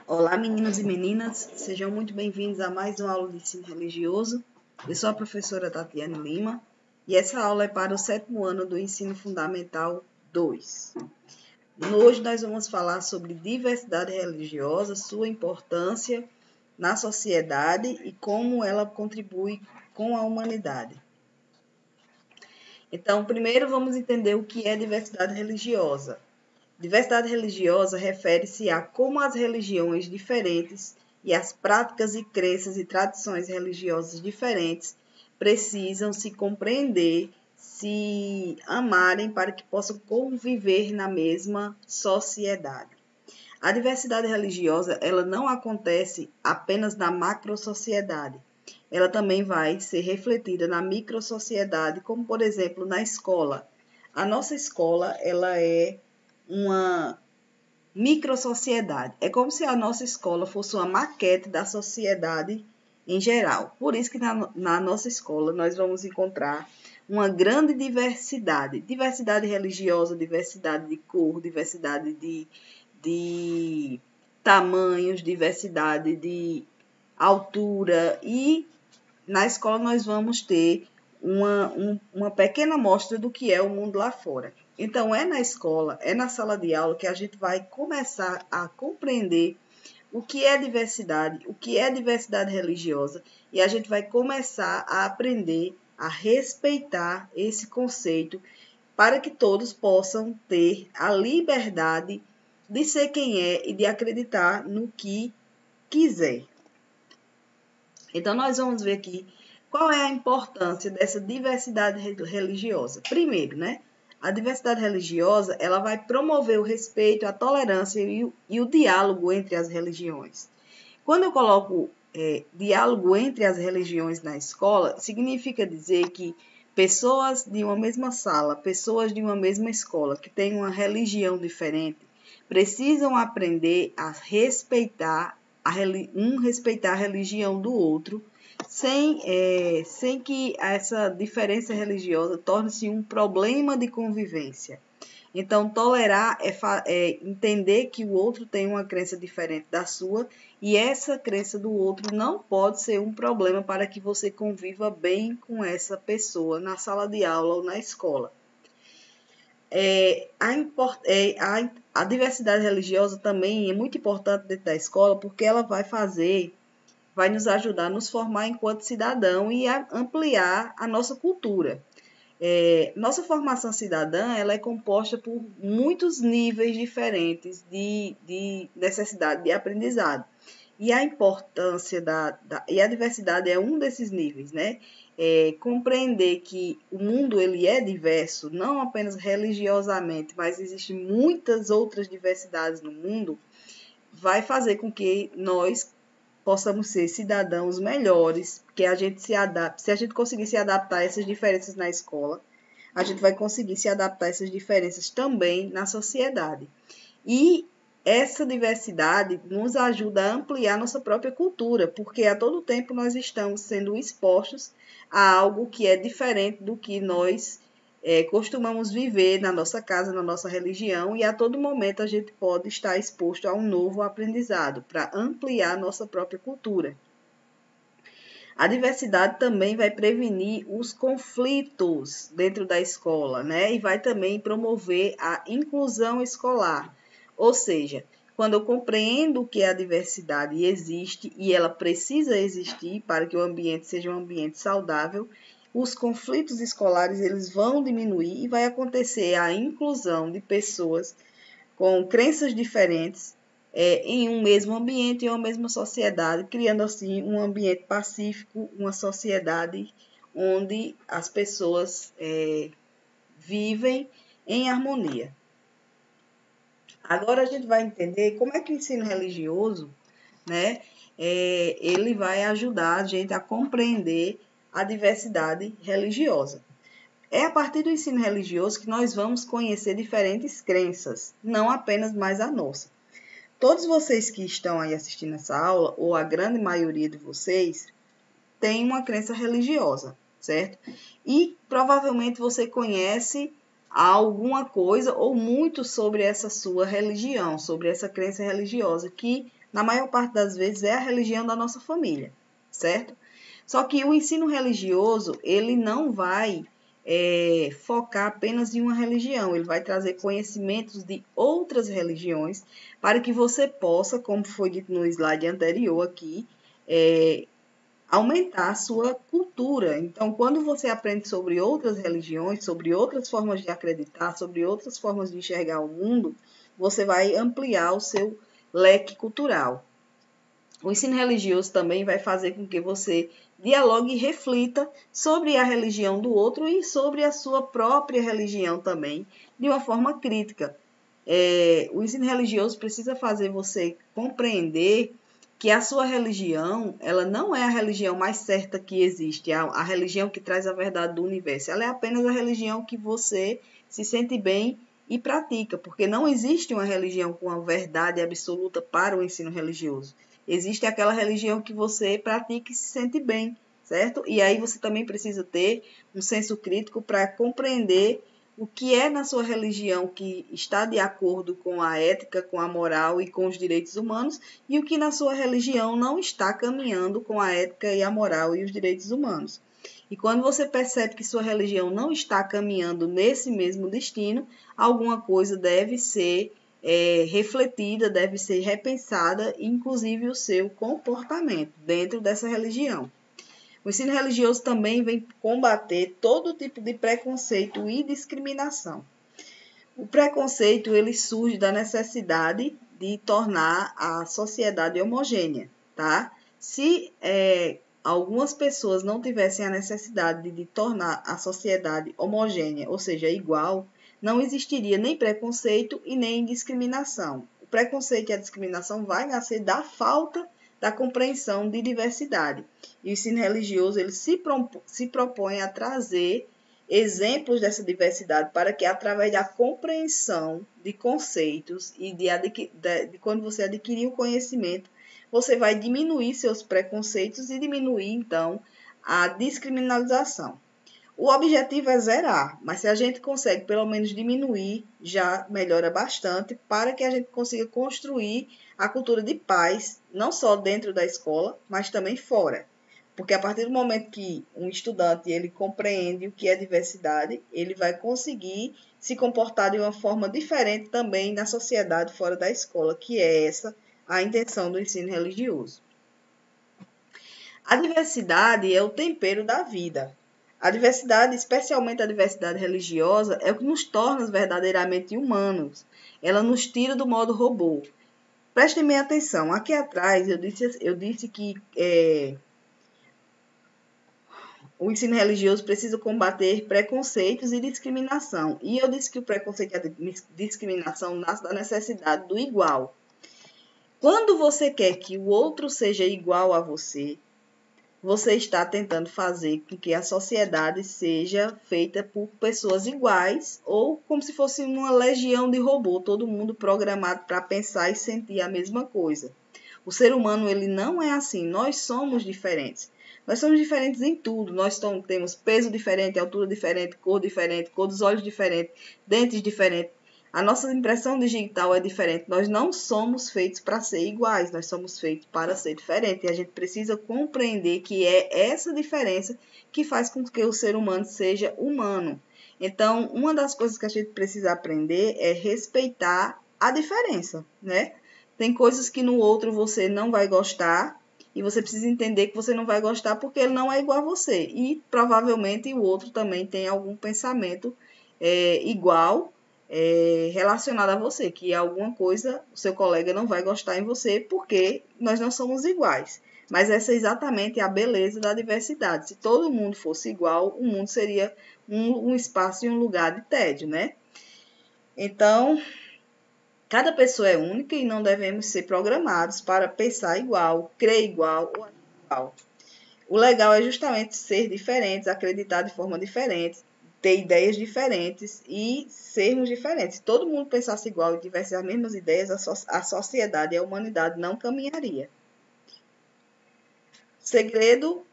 Olá, meninos e meninas, sejam muito bem-vindos a mais uma aula de ensino religioso. Eu sou a professora Tatiane Lima e essa aula é para o 7º ano do Ensino Fundamental 2. Hoje nós vamos falar sobre diversidade religiosa, sua importância na sociedade e como ela contribui com a humanidade. Então, primeiro vamos entender o que é diversidade religiosa. Diversidade religiosa refere-se a como as religiões diferentes e as práticas e crenças e tradições religiosas diferentes precisam se compreender, se amarem para que possam conviver na mesma sociedade. A diversidade religiosa, ela não acontece apenas na macrosociedade. Ela também vai ser refletida na microsociedade, como por exemplo na escola. A nossa escola, ela é uma microsociedade. É como se a nossa escola fosse uma maquete da sociedade em geral. Por isso que na nossa escola nós vamos encontrar uma grande diversidade. Diversidade religiosa, diversidade de cor, diversidade de tamanhos, diversidade de altura. E na escola nós vamos ter uma pequena amostra do que é o mundo lá fora. Então, é na escola, é na sala de aula que a gente vai começar a compreender o que é diversidade religiosa, e a gente vai começar a aprender a respeitar esse conceito para que todos possam ter a liberdade de ser quem é e de acreditar no que quiser. Então, nós vamos ver aqui qual é a importância dessa diversidade religiosa. Primeiro, a diversidade religiosa, ela vai promover o respeito, a tolerância e o diálogo entre as religiões. Quando eu coloco diálogo entre as religiões na escola, significa dizer que pessoas de uma mesma sala, pessoas de uma mesma escola, que têm uma religião diferente, precisam aprender a respeitar respeitar a religião do outro, sem que essa diferença religiosa torne-se um problema de convivência. Então, tolerar é entender que o outro tem uma crença diferente da sua, e essa crença do outro não pode ser um problema para que você conviva bem com essa pessoa na sala de aula ou na escola. A diversidade religiosa também é muito importante dentro da escola, porque ela vai nos ajudar a nos formar enquanto cidadão e a ampliar a nossa cultura. Nossa formação cidadã, ela é composta por muitos níveis diferentes de necessidade de aprendizado. E a importância e a diversidade é um desses níveis, compreender que o mundo ele é diverso, não apenas religiosamente, mas existem muitas outras diversidades no mundo, vai fazer com que nós possamos ser cidadãos melhores, que a gente se adapte. Se a gente conseguir se adaptar a essas diferenças na escola, a gente vai conseguir se adaptar a essas diferenças também na sociedade. E essa diversidade nos ajuda a ampliar nossa própria cultura, porque a todo tempo nós estamos sendo expostos a algo que é diferente do que nós costumamos viver na nossa casa, na nossa religião, e a todo momento a gente pode estar exposto a um novo aprendizado para ampliar nossa própria cultura. A diversidade também vai prevenir os conflitos dentro da escola, e vai também promover a inclusão escolar. Ou seja, quando eu compreendo que a diversidade existe e ela precisa existir para que o ambiente seja um ambiente saudável, os conflitos escolares eles vão diminuir e vai acontecer a inclusão de pessoas com crenças diferentes em um mesmo ambiente, em uma mesma sociedade, criando assim um ambiente pacífico, uma sociedade onde as pessoas vivem em harmonia. Agora a gente vai entender como é que o ensino religioso, ele vai ajudar a gente a compreender a diversidade religiosa. É a partir do ensino religioso que nós vamos conhecer diferentes crenças, não apenas mais a nossa. Todos vocês que estão aí assistindo essa aula, ou a grande maioria de vocês, tem uma crença religiosa, certo? E provavelmente você conhece alguma coisa ou muito sobre essa sua religião, sobre essa crença religiosa que na maior parte das vezes, é a religião da nossa família, certo? Só que o ensino religioso, ele não vai focar apenas em uma religião, ele vai trazer conhecimentos de outras religiões para que você possa, como foi dito no slide anterior aqui, aumentar a sua cultura. Então, quando você aprende sobre outras religiões, sobre outras formas de acreditar, sobre outras formas de enxergar o mundo, você vai ampliar o seu leque cultural. O ensino religioso também vai fazer com que você dialogue e reflita sobre a religião do outro e sobre a sua própria religião também, de uma forma crítica. O ensino religioso precisa fazer você compreender que a sua religião, ela não é a religião mais certa que existe, a religião que traz a verdade do universo. Ela é apenas a religião que você se sente bem e pratica, porque não existe uma religião com a verdade absoluta para o ensino religioso. Existe aquela religião que você pratica e se sente bem, certo? E aí você também precisa ter um senso crítico para compreender o que é na sua religião que está de acordo com a ética, com a moral e com os direitos humanos, e o que na sua religião não está caminhando com a ética e a moral e os direitos humanos. E quando você percebe que sua religião não está caminhando nesse mesmo destino, alguma coisa deve ser refletida, deve ser repensada, inclusive o seu comportamento dentro dessa religião. O ensino religioso também vem combater todo tipo de preconceito e discriminação. O preconceito ele surge da necessidade de tornar a sociedade homogênea, tá? Se algumas pessoas não tivessem a necessidade de tornar a sociedade homogênea, ou seja, igual, não existiria nem preconceito e nem discriminação. O preconceito e a discriminação vai nascer da falta da compreensão de diversidade. E o ensino religioso ele se propõe a trazer exemplos dessa diversidade para que, através da compreensão de conceitos e de quando você adquirir o conhecimento, você vai diminuir seus preconceitos e diminuir, então, a descriminalização. O objetivo é zerar, mas se a gente consegue pelo menos diminuir, já melhora bastante para que a gente consiga construir a cultura de paz, não só dentro da escola, mas também fora. Porque a partir do momento que um estudante ele compreende o que é diversidade, ele vai conseguir se comportar de uma forma diferente também na sociedade fora da escola, que é essa a intenção do ensino religioso. A diversidade é o tempero da vida. A diversidade, especialmente a diversidade religiosa, é o que nos torna verdadeiramente humanos. Ela nos tira do modo robô. Prestem bem atenção. Aqui atrás eu disse que o ensino religioso precisa combater preconceitos e discriminação. E eu disse que o preconceito e a discriminação nasce da necessidade do igual. Quando você quer que o outro seja igual a você está tentando fazer com que a sociedade seja feita por pessoas iguais ou como se fosse uma legião de robô, todo mundo programado para pensar e sentir a mesma coisa. O ser humano ele não é assim, nós somos diferentes. Nós somos diferentes em tudo, nós temos peso diferente, altura diferente, cor dos olhos diferente, dentes diferentes. A nossa impressão digital é diferente. Nós não somos feitos para ser iguais, nós somos feitos para ser diferentes. E a gente precisa compreender que é essa diferença que faz com que o ser humano seja humano. Então, uma das coisas que a gente precisa aprender é respeitar a diferença, né? Tem coisas que no outro você não vai gostar e você precisa entender que você não vai gostar porque ele não é igual a você. E provavelmente o outro também tem algum pensamento igual, relacionado a você, que alguma coisa o seu colega não vai gostar em você porque nós não somos iguais. Mas essa é exatamente a beleza da diversidade. Se todo mundo fosse igual, o mundo seria um espaço e um lugar de tédio, né? Então, cada pessoa é única e não devemos ser programados para pensar igual, crer igual ou agir igual. O legal é justamente ser diferentes, acreditar de forma diferente, ter ideias diferentes e sermos diferentes. Se todo mundo pensasse igual e tivesse as mesmas ideias, a sociedade e a humanidade não caminharia. Segredo,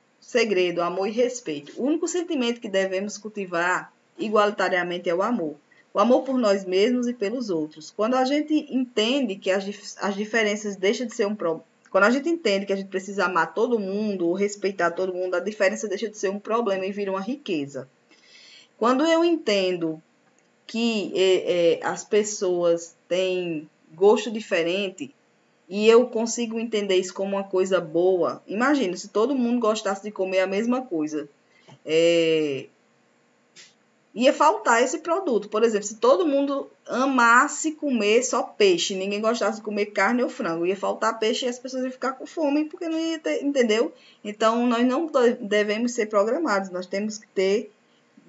amor e respeito. O único sentimento que devemos cultivar igualitariamente é o amor. o amor por nós mesmos e pelos outros. Quando a gente entende que as diferenças deixam de ser um problema, quando a gente entende que a gente precisa amar todo mundo ou respeitar todo mundo, a diferença deixa de ser um problema e vira uma riqueza. Quando eu entendo que as pessoas têm gosto diferente e eu consigo entender isso como uma coisa boa, imagina se todo mundo gostasse de comer a mesma coisa. Ia faltar esse produto. Por exemplo, se todo mundo amasse comer só peixe, ninguém gostasse de comer carne ou frango, ia faltar peixe e as pessoas iam ficar com fome porque não ia ter, entendeu? Então, nós não devemos ser programados, nós temos que ter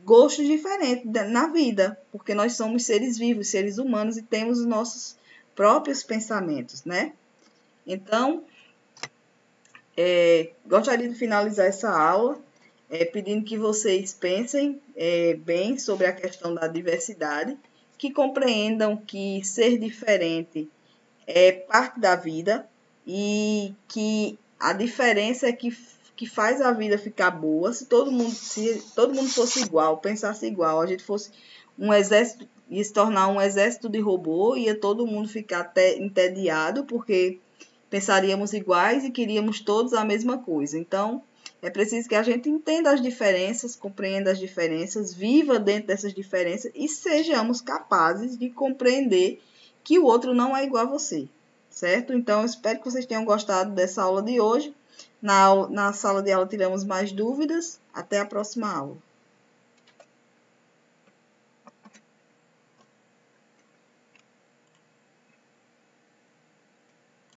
gostos diferentes na vida, porque nós somos seres vivos, seres humanos e temos os nossos próprios pensamentos, né? Então, gostaria de finalizar essa aula pedindo que vocês pensem bem sobre a questão da diversidade, que compreendam que ser diferente é parte da vida e que a diferença é que faz a vida ficar boa. Se todo mundo fosse igual, pensasse igual, a gente fosse um exército, ia se tornar um exército de robô, ia todo mundo ficar até entediado, porque pensaríamos iguais e queríamos todos a mesma coisa. Então, é preciso que a gente entenda as diferenças, compreenda as diferenças, viva dentro dessas diferenças e sejamos capazes de compreender que o outro não é igual a você, certo? Então, eu espero que vocês tenham gostado dessa aula de hoje. Na sala de aula tiramos mais dúvidas. Até a próxima aula.